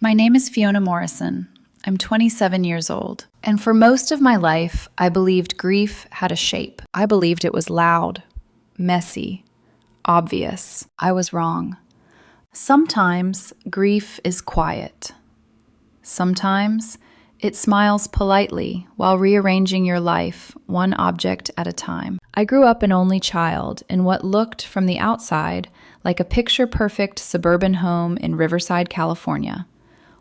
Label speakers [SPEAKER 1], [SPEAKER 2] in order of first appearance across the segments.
[SPEAKER 1] My name is Fiona Morrison. I'm 27 years old. And for most of my life, I believed grief had a shape. I believed it was loud, messy, obvious. I was wrong. Sometimes grief is quiet. Sometimes it smiles politely while rearranging your life one object at a time. I grew up an only child in what looked from the outside like a picture-perfect suburban home in Riverside, California.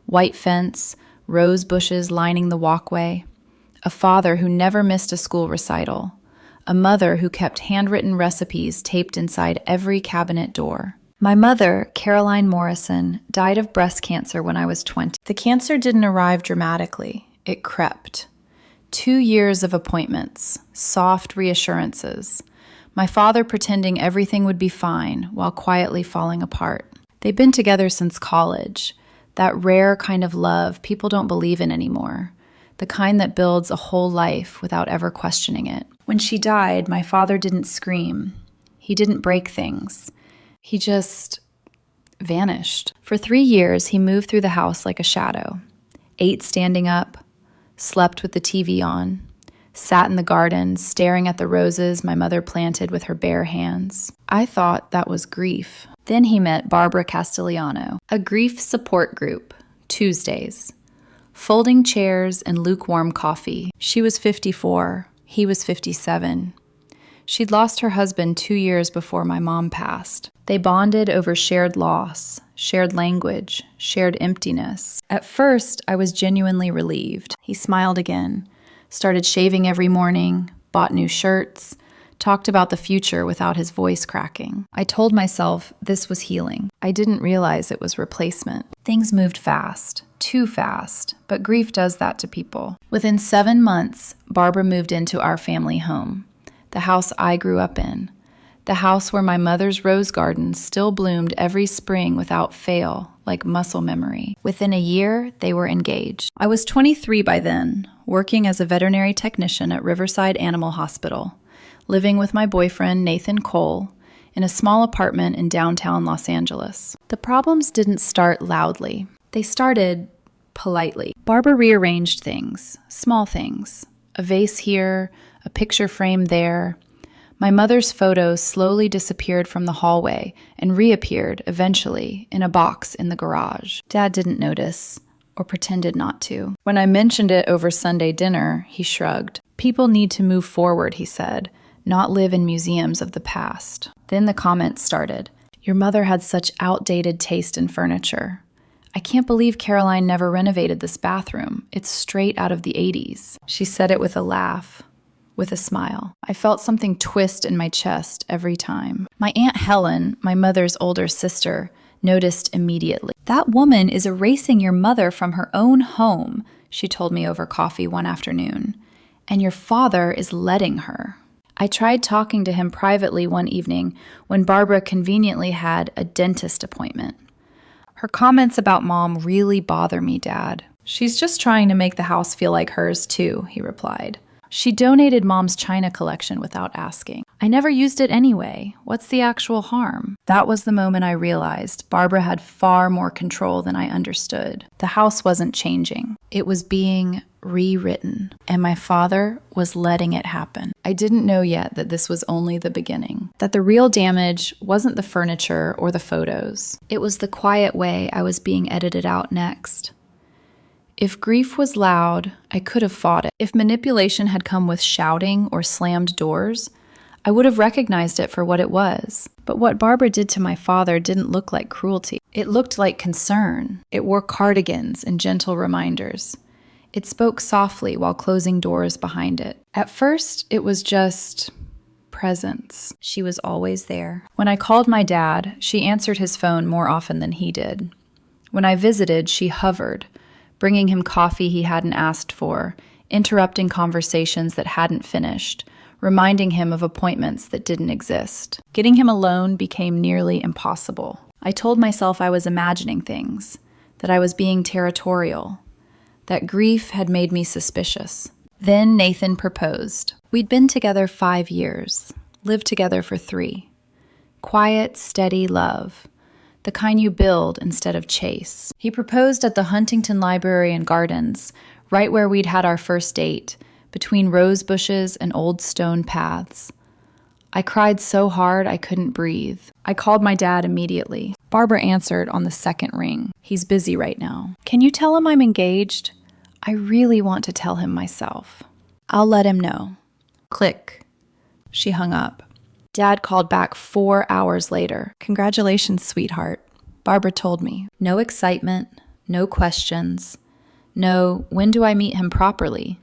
[SPEAKER 1] White fence, rose bushes lining the walkway, a father who never missed a school recital, a mother who kept handwritten recipes taped inside every cabinet door. My mother, Caroline Morrison, died of breast cancer when I was 20. The cancer didn't arrive dramatically. It crept. 2 years of appointments, soft reassurances. My father pretending everything would be fine while quietly falling apart. They'd been together since college. That rare kind of love people don't believe in anymore. The kind that builds a whole life without ever questioning it. When she died, my father didn't scream. He didn't break things. He just vanished. For 3 years, he moved through the house like a shadow. Ate standing up, slept with the TV on, sat in the garden staring at the roses my mother planted with her bare hands. I thought that was grief. Then he met Barbara Castellano, a grief support group, Tuesdays. Folding chairs and lukewarm coffee. She was 54, he was 57. She'd lost her husband 2 years before my mom passed. They bonded over shared loss, shared language, shared emptiness. At first, I was genuinely relieved. He smiled again, started shaving every morning, bought new shirts, talked about the future without his voice cracking. I told myself this was healing. I didn't realize it was replacement. Things moved fast, too fast, but grief does that to people. Within 7 months, Barbara moved into our family home, the house I grew up in, the house where my mother's rose garden still bloomed every spring without fail, like muscle memory. Within a year, they were engaged. I was 23 by then, working as a veterinary technician at Riverside Animal Hospital, living with my boyfriend, Nathan Cole, in a small apartment in downtown Los Angeles. The problems didn't start loudly. They started politely. Barbara rearranged things, small things. A vase here, a picture frame there. My mother's photos slowly disappeared from the hallway and reappeared, eventually, in a box in the garage. Dad didn't notice, or pretended not to. When I mentioned it over Sunday dinner, he shrugged. People need to move forward, he said, not live in museums of the past. Then the comments started. Your mother had such outdated taste in furniture. I can't believe Caroline never renovated this bathroom. It's straight out of the 80s. She said it with a laugh, with a smile. I felt something twist in my chest every time. My Aunt Helen, my mother's older sister, noticed immediately. That woman is erasing your mother from her own home, she told me over coffee one afternoon. And your father is letting her. I tried talking to him privately one evening when Barbara conveniently had a dentist appointment. Her comments about Mom really bother me, Dad. She's just trying to make the house feel like hers too, he replied. She donated Mom's china collection without asking. I never used it anyway. What's the actual harm? That was the moment I realized Barbara had far more control than I understood. The house wasn't changing. It was being rewritten, and my father was letting it happen. I didn't know yet that this was only the beginning, that the real damage wasn't the furniture or the photos. It was the quiet way I was being edited out next. If grief was loud, I could have fought it. If manipulation had come with shouting or slammed doors, I would have recognized it for what it was. But what Barbara did to my father didn't look like cruelty. It looked like concern. It wore cardigans and gentle reminders. It spoke softly while closing doors behind it. At first, it was just presence. She was always there. When I called my dad, she answered his phone more often than he did. When I visited, she hovered, bringing him coffee he hadn't asked for, interrupting conversations that hadn't finished, reminding him of appointments that didn't exist. Getting him alone became nearly impossible. I told myself I was imagining things, that I was being territorial, that grief had made me suspicious. Then Nathan proposed. We'd been together 5 years, lived together for 3. Quiet, steady love. the kind you build instead of chase. He proposed at the Huntington Library and Gardens, right where we'd had our first date, between rose bushes and old stone paths. I cried so hard I couldn't breathe. I called my dad immediately. Barbara answered on the second ring. He's busy right now. Can you tell him I'm engaged? I really want to tell him myself. I'll let him know. Click. She hung up. Dad called back 4 hours later. Congratulations, sweetheart. Barbara told me. No excitement, no questions. No, when do I meet him properly?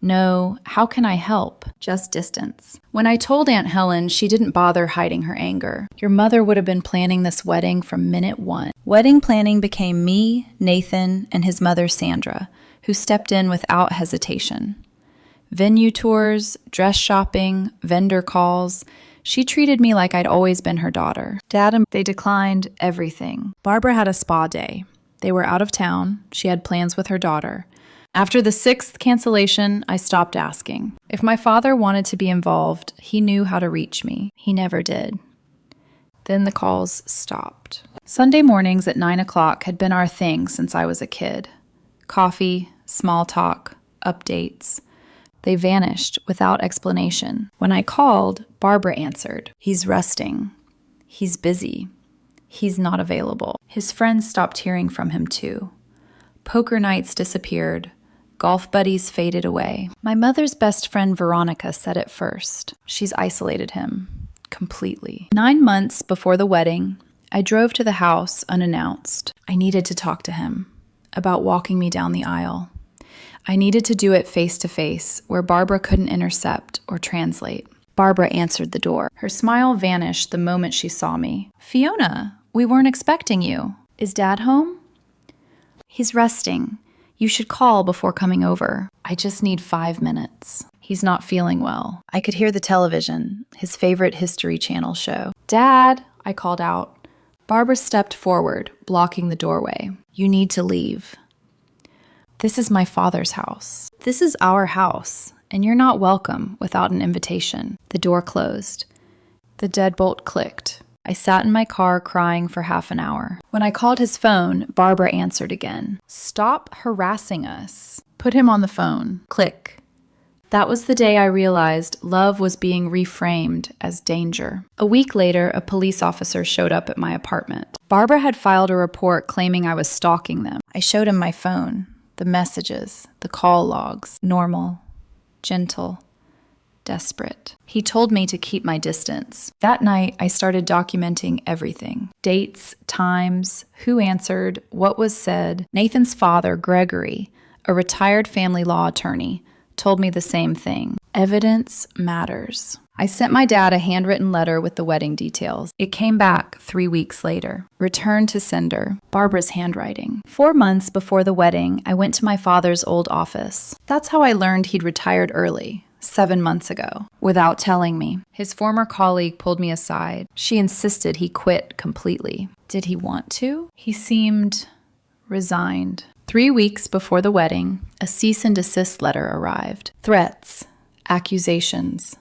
[SPEAKER 1] No, how can I help? Just distance. When I told Aunt Helen, she didn't bother hiding her anger. Your mother would have been planning this wedding from minute one. Wedding planning became me, Nathan, and his mother, Sandra, who stepped in without hesitation. Venue tours, dress shopping, vendor calls. She treated me like I'd always been her daughter. Dad and they declined everything. Barbara had a spa day. They were out of town. She had plans with her daughter. After the 6th cancellation, I stopped asking. If my father wanted to be involved, he knew how to reach me. He never did. Then the calls stopped. Sunday mornings at 9 o'clock had been our thing since I was a kid. Coffee, small talk, updates. They vanished without explanation. When I called, Barbara answered. He's resting. He's busy. He's not available. His friends stopped hearing from him too. Poker nights disappeared. Golf buddies faded away. My mother's best friend Veronica said it first. She's isolated him completely. 9 months before the wedding, I drove to the house unannounced. I needed to talk to him about walking me down the aisle. I needed to do it face to face, where Barbara couldn't intercept or translate. Barbara answered the door. Her smile vanished the moment she saw me. Fiona, we weren't expecting you. Is Dad home? He's resting. You should call before coming over. I just need 5 minutes. He's not feeling well. I could hear the television, his favorite History Channel show. Dad, I called out. Barbara stepped forward, blocking the doorway. You need to leave. This is my father's house. This is our house, and you're not welcome without an invitation. The door closed. The deadbolt clicked. I sat in my car crying for half an hour. When I called his phone, Barbara answered again. Stop harassing us. Put him on the phone. Click. That was the day I realized love was being reframed as danger. A week later, a police officer showed up at my apartment. Barbara had filed a report claiming I was stalking them. I showed him my phone, the messages, the call logs. Normal, gentle, desperate. He told me to keep my distance. That night, I started documenting everything. Dates, times, who answered, what was said. Nathan's father, Gregory, a retired family law attorney, told me the same thing. Evidence matters. I sent my dad a handwritten letter with the wedding details. It came back 3 weeks later. Return to sender. Barbara's handwriting. 4 months before the wedding, I went to my father's old office. That's how I learned he'd retired early. 7 months ago, without telling me. His former colleague pulled me aside. She insisted he quit completely. Did he want to? He seemed resigned. 3 weeks before the wedding, a cease and desist letter arrived. Threats, accusations,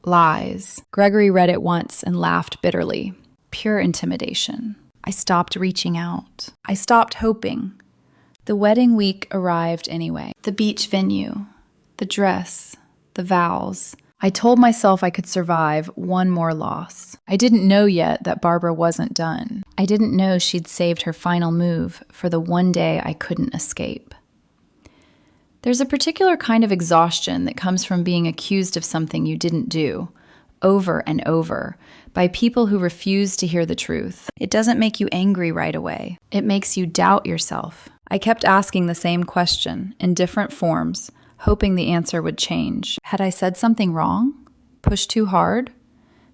[SPEAKER 1] lies. Gregory read it once and laughed bitterly. Pure intimidation. I stopped reaching out. I stopped hoping. The wedding week arrived anyway. The beach venue, the dress, the vows. I told myself I could survive one more loss. I didn't know yet that Barbara wasn't done. I didn't know she'd saved her final move for the one day I couldn't escape. There's a particular kind of exhaustion that comes from being accused of something you didn't do, over and over, by people who refuse to hear the truth. It doesn't make you angry right away. It makes you doubt yourself. I kept asking the same question in different forms, hoping the answer would change. Had I said something wrong? Pushed too hard?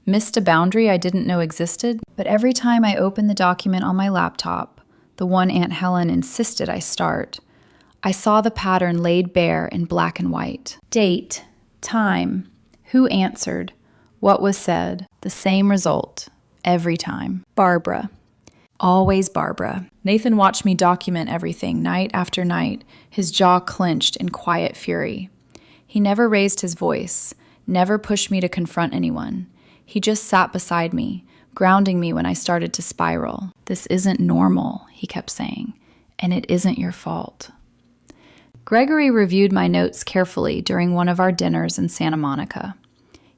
[SPEAKER 1] Missed a boundary I didn't know existed? But every time I opened the document on my laptop, the one Aunt Helen insisted I start, I saw the pattern laid bare in black and white. Date, time, who answered, what was said, the same result, every time. Barbara. Always Barbara. Nathan watched me document everything night after night, his jaw clenched in quiet fury. He never raised his voice, never pushed me to confront anyone. He just sat beside me, grounding me when I started to spiral. "This isn't normal," he kept saying, "and it isn't your fault." Gregory reviewed my notes carefully during one of our dinners in Santa Monica.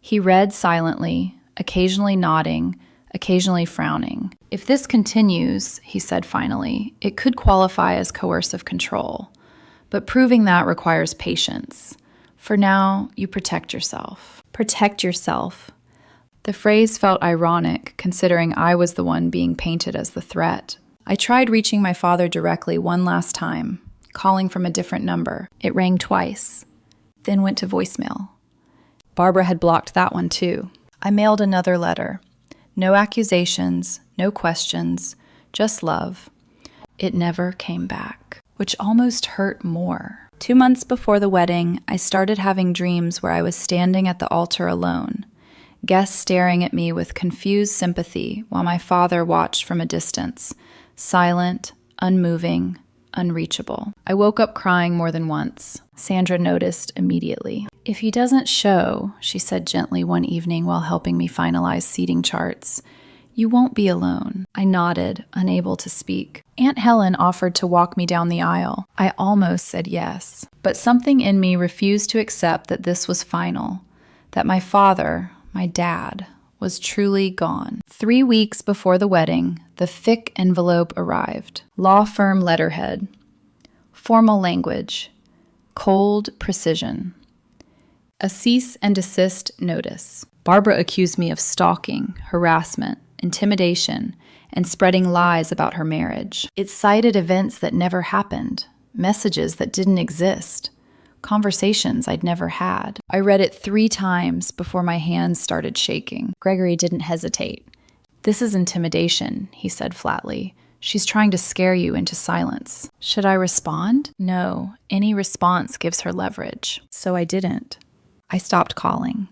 [SPEAKER 1] He read silently, occasionally nodding, occasionally frowning. "If this continues," he said finally, "it could qualify as coercive control. But proving that requires patience. For now, you protect yourself." Protect yourself. The phrase felt ironic, considering I was the one being painted as the threat. I tried reaching my father directly one last time, calling from a different number. It rang twice, then went to voicemail. Barbara had blocked that one too. I mailed another letter. No accusations, no questions, just love. It never came back, which almost hurt more. 2 months before the wedding, I started having dreams where I was standing at the altar alone, guests staring at me with confused sympathy while my father watched from a distance, silent, unmoving, unreachable. I woke up crying more than once. Sandra noticed immediately. "If he doesn't show," she said gently one evening while helping me finalize seating charts, "you won't be alone." I nodded, unable to speak. Aunt Helen offered to walk me down the aisle. I almost said yes. But something in me refused to accept that this was final, that my father, my dad, was truly gone. 3 weeks before the wedding, the thick envelope arrived. Law firm letterhead. Formal language. Cold precision. A cease and desist notice. Barbara accused me of stalking, harassment, intimidation, and spreading lies about her marriage. It cited events that never happened, messages that didn't exist, conversations I'd never had. I read it 3 times before my hands started shaking. Gregory didn't hesitate. "This is intimidation," he said flatly. "She's trying to scare you into silence." Should I respond? No, any response gives her leverage. So I didn't. I stopped calling,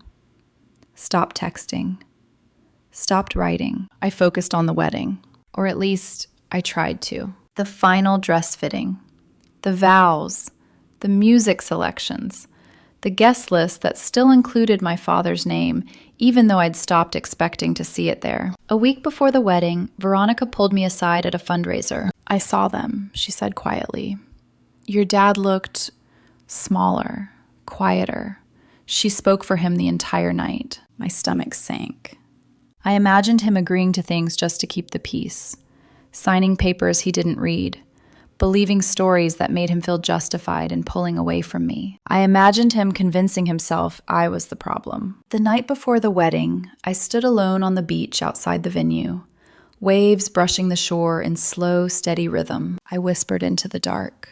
[SPEAKER 1] stopped texting, stopped writing. I focused on the wedding, or at least I tried to. The final dress fitting, the vows, the music selections, the guest list that still included my father's name, even though I'd stopped expecting to see it there. A week before the wedding, Veronica pulled me aside at a fundraiser. "I saw them," she said quietly. "Your dad looked smaller, quieter." She spoke for him the entire night. My stomach sank. I imagined him agreeing to things just to keep the peace, signing papers he didn't read, believing stories that made him feel justified in pulling away from me. I imagined him convincing himself I was the problem. The night before the wedding, I stood alone on the beach outside the venue, waves brushing the shore in slow, steady rhythm. I whispered into the dark,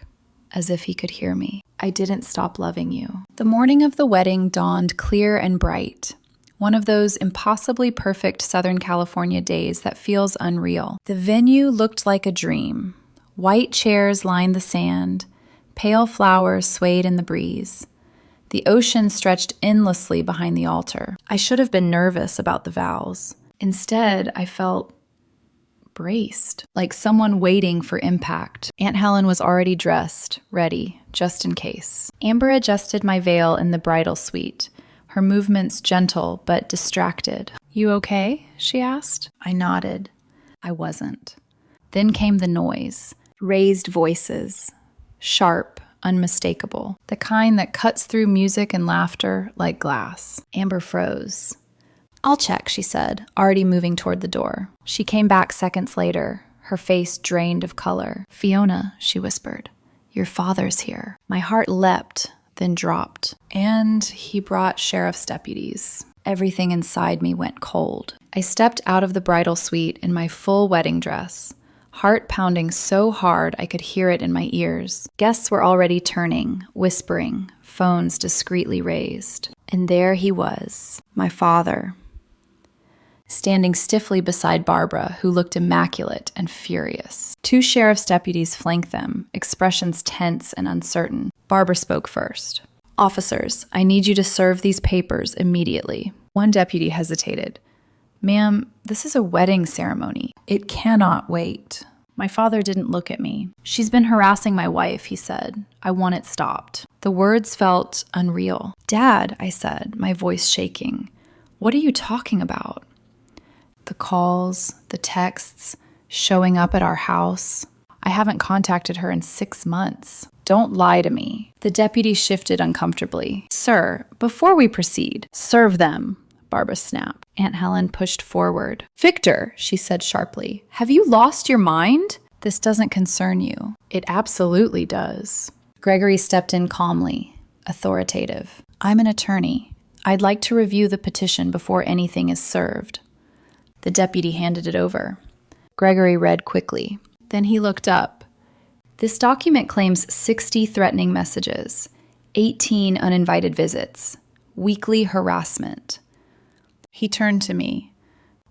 [SPEAKER 1] as if he could hear me. "I didn't stop loving you." The morning of the wedding dawned clear and bright, one of those impossibly perfect Southern California days that feels unreal. The venue looked like a dream. White chairs lined the sand, pale flowers swayed in the breeze. The ocean stretched endlessly behind the altar. I should have been nervous about the vows. Instead, I felt braced, like someone waiting for impact. Aunt Helen was already dressed, ready, just in case. Amber adjusted my veil in the bridal suite, her movements gentle but distracted. "You okay?" she asked. I nodded. I wasn't. Then came the noise. Raised voices. Sharp, unmistakable. The kind that cuts through music and laughter like glass. Amber froze. "I'll check," she said, already moving toward the door. She came back seconds later, her face drained of color. "Fiona," she whispered, "your father's here." My heart leapt, then dropped. And he brought sheriff's deputies. Everything inside me went cold. I stepped out of the bridal suite in my full wedding dress, heart pounding so hard I could hear it in my ears. Guests were already turning, whispering, phones discreetly raised. And there he was, my father, standing stiffly beside Barbara, who looked immaculate and furious. 2 sheriff's deputies flanked them, expressions tense and uncertain. Barbara spoke first. "Officers, I need you to serve these papers immediately." One deputy hesitated. "Ma'am, this is a wedding ceremony. It cannot wait." My father didn't look at me. "She's been harassing my wife," he said. "I want it stopped." The words felt unreal. "Dad," I said, my voice shaking, "what are you talking about?" The calls, the texts, showing up at our house. I haven't contacted her in 6 months. Don't lie to me. The deputy shifted uncomfortably. Sir, before we proceed, serve them, Barbara snapped. Aunt Helen pushed forward. Victor, she said sharply, have you lost your mind? This doesn't concern you. It absolutely does. Gregory stepped in calmly, authoritative. I'm an attorney. I'd like to review the petition before anything is served. The deputy handed it over. Gregory read quickly. Then he looked up. This document claims 60 threatening messages, 18 uninvited visits, weekly harassment. He turned to me.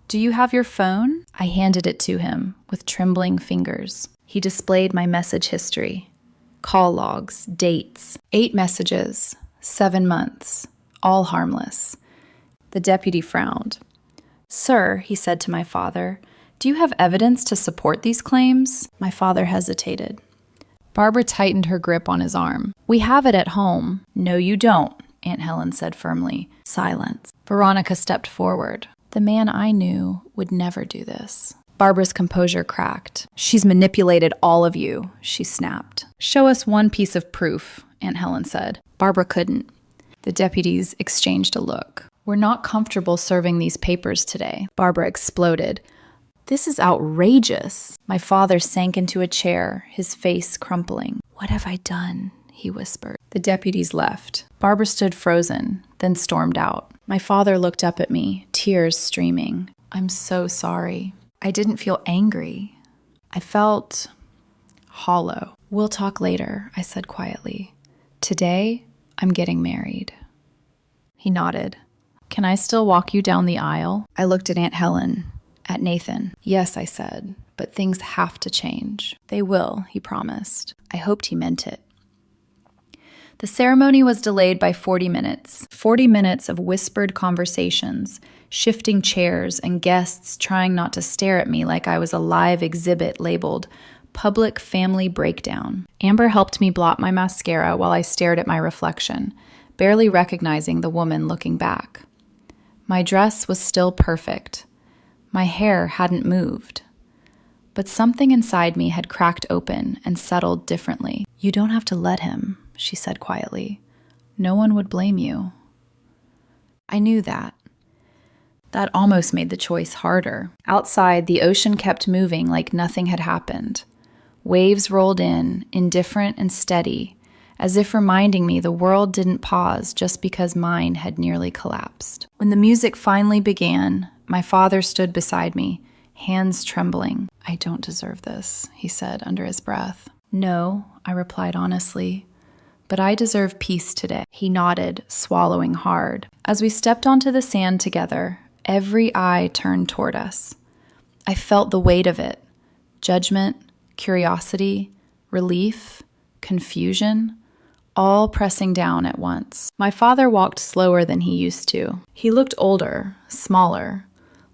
[SPEAKER 1] Do you have your phone? I handed it to him with trembling fingers. He displayed my message history, call logs, dates, 8 messages, 7 months, all harmless. The deputy frowned. Sir, he said to my father, do you have evidence to support these claims? My father hesitated. Barbara tightened her grip on his arm. We have it at home. No, you don't, Aunt Helen said firmly. Silence. Veronica stepped forward. The man I knew would never do this. Barbara's composure cracked. She's manipulated all of you, she snapped. Show us one piece of proof, Aunt Helen said. Barbara couldn't. The deputies exchanged a look. We're not comfortable serving these papers today, Barbara exploded. This is outrageous. My father sank into a chair, his face crumpling. What have I done? He whispered. The deputies left. Barbara stood frozen, then stormed out. My father looked up at me, tears streaming. I'm so sorry. I didn't feel angry. I felt hollow. We'll talk later, I said quietly. Today, I'm getting married. He nodded. Can I still walk you down the aisle? I looked at Aunt Helen, at Nathan. Yes, I said, but things have to change. They will, he promised. I hoped he meant it. The ceremony was delayed by 40 minutes. 40 minutes of whispered conversations, shifting chairs, and guests trying not to stare at me like I was a live exhibit labeled Public Family Breakdown. Amber helped me blot my mascara while I stared at my reflection, barely recognizing the woman looking back. My dress was still perfect. My hair hadn't moved. But something inside me had cracked open and settled differently. You don't have to let him, she said quietly. No one would blame you. I knew that. That almost made the choice harder. Outside, the ocean kept moving like nothing had happened. Waves rolled in, indifferent and steady, as if reminding me the world didn't pause just because mine had nearly collapsed. When the music finally began, my father stood beside me, hands trembling. I don't deserve this, he said under his breath. No, I replied honestly, but I deserve peace today. He nodded, swallowing hard. As we stepped onto the sand together, every eye turned toward us. I felt the weight of it. Judgment, curiosity, relief, confusion, all pressing down at once. My father walked slower than he used to. He looked older, smaller,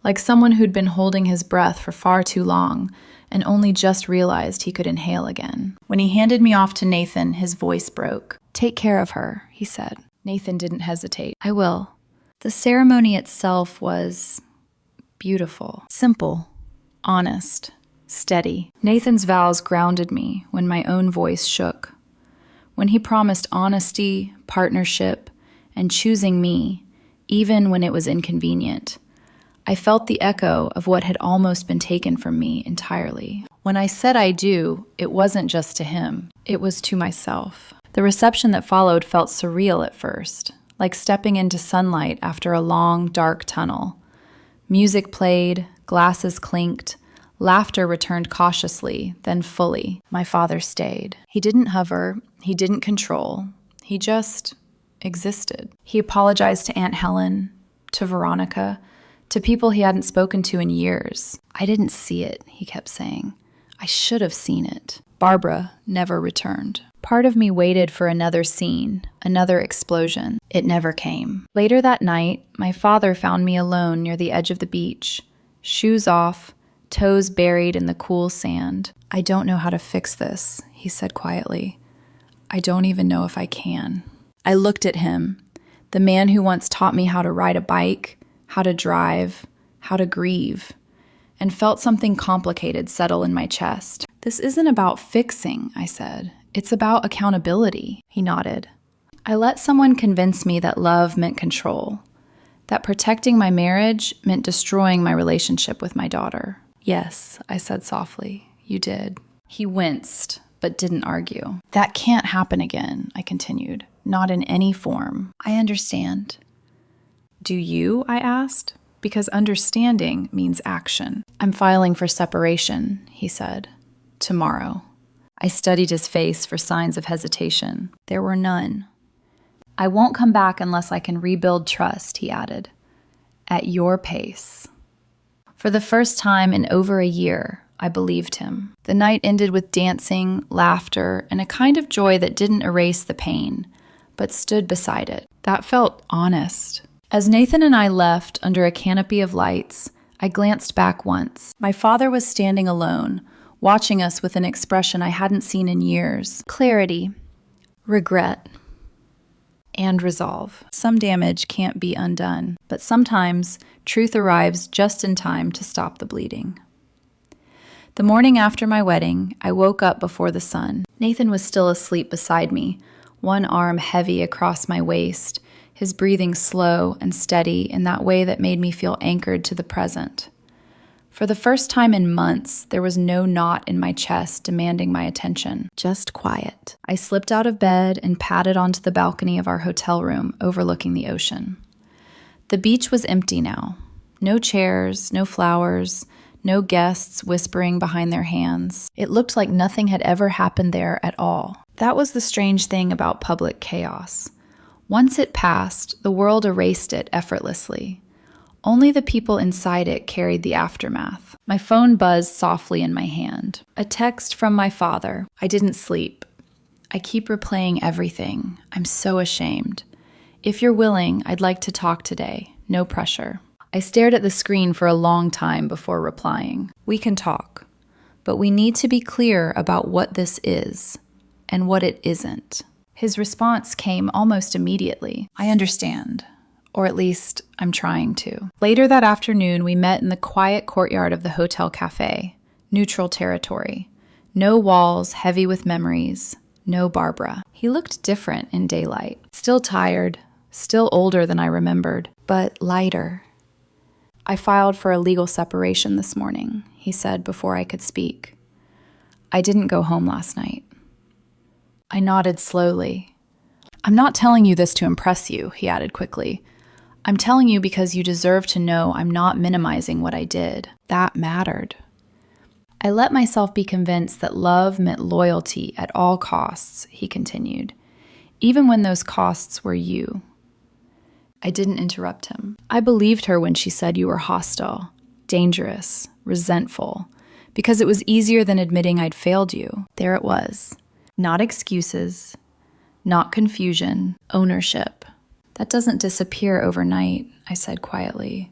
[SPEAKER 1] like someone who'd been holding his breath for far too long and only just realized he could inhale again. When he handed me off to Nathan, his voice broke. Take care of her, he said. Nathan didn't hesitate. I will. The ceremony itself was beautiful, simple, honest, steady. Nathan's vows grounded me when my own voice shook. When he promised honesty, partnership, and choosing me, even when it was inconvenient, I felt the echo of what had almost been taken from me entirely. When I said I do, it wasn't just to him. It was to myself. The reception that followed felt surreal at first, like stepping into sunlight after a long, dark tunnel. Music played, glasses clinked, laughter returned cautiously, then fully. My father stayed. He didn't hover, he didn't control, he just existed. He apologized to Aunt Helen, to Veronica, to people he hadn't spoken to in years. I didn't see it, he kept saying. I should have seen it. Barbara never returned. Part of me waited for another scene, another explosion. It never came. Later that night, my father found me alone near the edge of the beach, shoes off, toes buried in the cool sand. I don't know how to fix this, he said quietly. I don't even know if I can. I looked at him, the man who once taught me how to ride a bike, how to drive, how to grieve, and felt something complicated settle in my chest. This isn't about fixing, I said. It's about accountability, he nodded. I let someone convince me that love meant control, that protecting my marriage meant destroying my relationship with my daughter. Yes, I said softly, you did. He winced, but didn't argue. That can't happen again, I continued, not in any form. I understand. Do you? I asked, because understanding means action. I'm filing for separation, he said. Tomorrow. I studied his face for signs of hesitation. There were none. I won't come back unless I can rebuild trust, he added. At your pace. For the first time in over a year, I believed him. The night ended with dancing, laughter, and a kind of joy that didn't erase the pain, but stood beside it. That felt honest. As Nathan and I left under a canopy of lights, I glanced back once. My father was standing alone, watching us with an expression I hadn't seen in years. Clarity, regret, and resolve. Some damage can't be undone, but sometimes truth arrives just in time to stop the bleeding. The morning after my wedding, I woke up before the sun. Nathan was still asleep beside me, one arm heavy across my waist, his breathing slow and steady in that way that made me feel anchored to the present. For the first time in months, there was no knot in my chest demanding my attention, just quiet. I slipped out of bed and padded onto the balcony of our hotel room overlooking the ocean. The beach was empty now. No chairs, no flowers, no guests whispering behind their hands. It looked like nothing had ever happened there at all. That was the strange thing about public chaos. Once it passed, the world erased it effortlessly. Only the people inside it carried the aftermath. My phone buzzed softly in my hand. A text from my father. I didn't sleep. I keep replaying everything. I'm so ashamed. If you're willing, I'd like to talk today. No pressure. I stared at the screen for a long time before replying. We can talk, but we need to be clear about what this is and what it isn't. His response came almost immediately. I understand. Or at least, I'm trying to. Later that afternoon, we met in the quiet courtyard of the hotel cafe. Neutral territory. No walls heavy with memories. No Barbara. He looked different in daylight. Still tired. Still older than I remembered. But lighter. I filed for a legal separation this morning, he said before I could speak. I didn't go home last night. I nodded slowly. I'm not telling you this to impress you, he added quickly. I'm telling you because you deserve to know I'm not minimizing what I did. That mattered. I let myself be convinced that love meant loyalty at all costs, he continued, even when those costs were you. I didn't interrupt him. I believed her when she said you were hostile, dangerous, resentful, because it was easier than admitting I'd failed you. There it was. Not excuses, not confusion, ownership. That doesn't disappear overnight, I said quietly.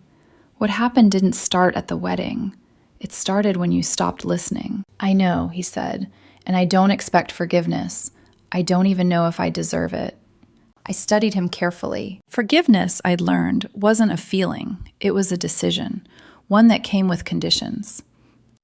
[SPEAKER 1] What happened didn't start at the wedding. It started when you stopped listening. I know, he said, and I don't expect forgiveness. I don't even know if I deserve it. I studied him carefully. Forgiveness, I'd learned, wasn't a feeling. It was a decision, one that came with conditions.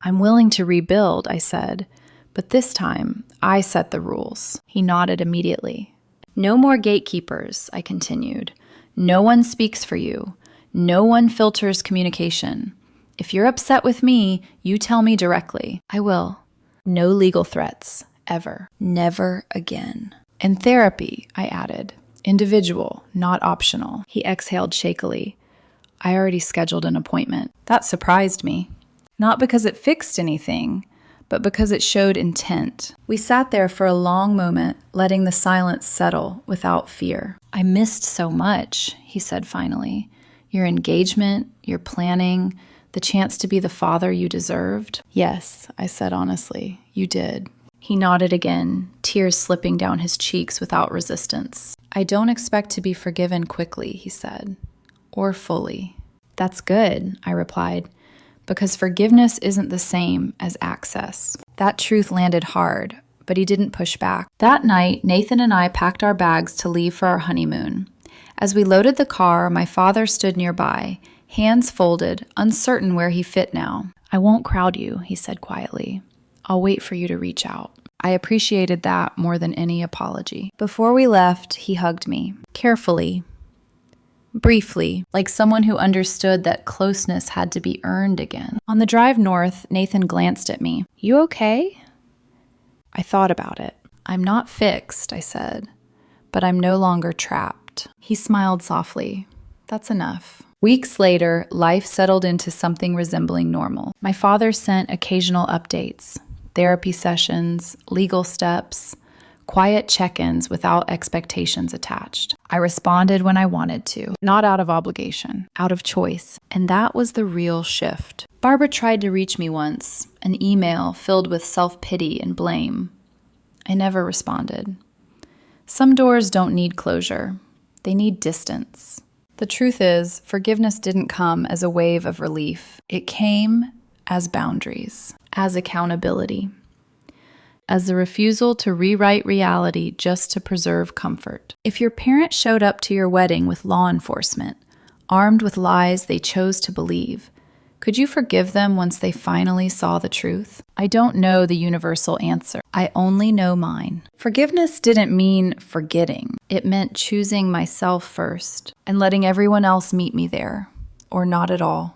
[SPEAKER 1] I'm willing to rebuild, I said, but this time, I set the rules. He nodded immediately. No more gatekeepers, I continued. No one speaks for you. No one filters communication. If you're upset with me, you tell me directly. I will. No legal threats, ever. Never again. And therapy, I added. Individual, not optional. He exhaled shakily. I already scheduled an appointment. That surprised me. Not because it fixed anything, but because it showed intent. We sat there for a long moment, letting the silence settle without fear. I missed so much, he said finally. Your engagement, your planning, the chance to be the father you deserved. Yes, I said honestly, you did. He nodded again, tears slipping down his cheeks without resistance. I don't expect to be forgiven quickly, he said, or fully. That's good, I replied, because forgiveness isn't the same as access. That truth landed hard, but he didn't push back. That night, Nathan and I packed our bags to leave for our honeymoon. As we loaded the car, my father stood nearby, hands folded, uncertain where he fit now. "I won't crowd you," he said quietly. "I'll wait for you to reach out." I appreciated that more than any apology. Before we left, he hugged me, carefully, briefly, like someone who understood that closeness had to be earned again. On the drive north, Nathan glanced at me. "You okay?" I thought about it. "I'm not fixed," I said, "but I'm no longer trapped." He smiled softly. "That's enough." Weeks later, life settled into something resembling normal. My father sent occasional updates, therapy sessions, legal steps, quiet check-ins without expectations attached. I responded when I wanted to, not out of obligation, out of choice. And that was the real shift. Barbara tried to reach me once, an email filled with self-pity and blame. I never responded. Some doors don't need closure. They need distance. The truth is, forgiveness didn't come as a wave of relief. It came as boundaries, as accountability, as the refusal to rewrite reality just to preserve comfort. If your parents showed up to your wedding with law enforcement, armed with lies they chose to believe, could you forgive them once they finally saw the truth? I don't know the universal answer. I only know mine. Forgiveness didn't mean forgetting. It meant choosing myself first and letting everyone else meet me there, or not at all.